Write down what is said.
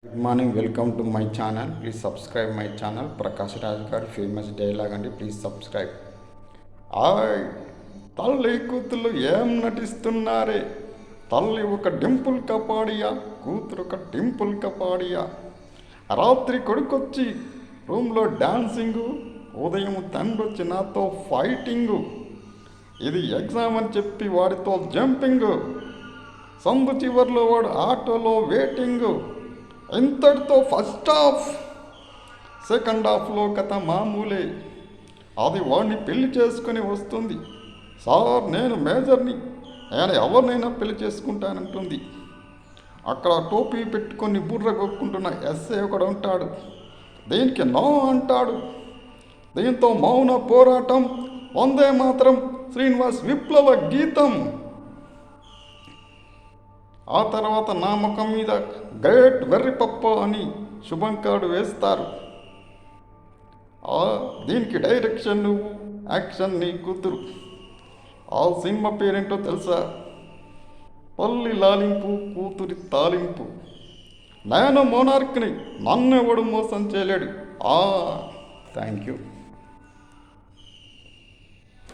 Good morning, welcome to my channel. Please subscribe my channel. Prakash Raj గారి famous dialogue అండి, please subscribe. ఆయ్, తల్లి కూతురు ఏం నటిస్తున్నారే? తల్లి ఒక డింపుల్ కపాడియా, కూతురు ఒక డింపుల్ కపాడియా. రాత్రి కొడుకొచ్చి రూమ్లో డాన్సింగు, ఉదయం తండ్రి వచ్చి నాతో ఫైటింగు. ఇది ఎగ్జామ్ అని చెప్పి వాడితో జంపింగు, సందు చివర్లో వాడు ఆటోలో వెయిటింగు. ఇంతటితో ఫస్ట్ హాఫ్. సెకండ్ హాఫ్లో కథ మామూలే. అది వాడిని పెళ్లి చేసుకుని వస్తుంది. సార్, నేను మేజర్ని, నేను ఎవరినైనా పెళ్లి చేసుకుంటానంటుంది. అక్కడ టోపీ పెట్టుకొని బుర్ర కొక్కుంటున్న ఎస్ఏ ఒకడు ఉంటాడు. దీనికి నో అంటాడు. దీంతో మౌన పోరాటం, వందే మాత్రం, శ్రీనివాస్ విప్లవ గీతం. ఆ తర్వాత నా ముఖం మీద గ్రేట్ వెర్రిపప్ప అని శుభం కార్డు వేస్తారు. దీనికి డైరెక్షన్ నువ్వు, యాక్షన్ నీ కూతురు. ఆ సినిమా పేరేంటో తెలుసా? పల్లి లాలింపు, కూతురి తాలింపు. నేను మోనార్క్ని, నన్నెవడు మోసం చేయలేడు. Thank you.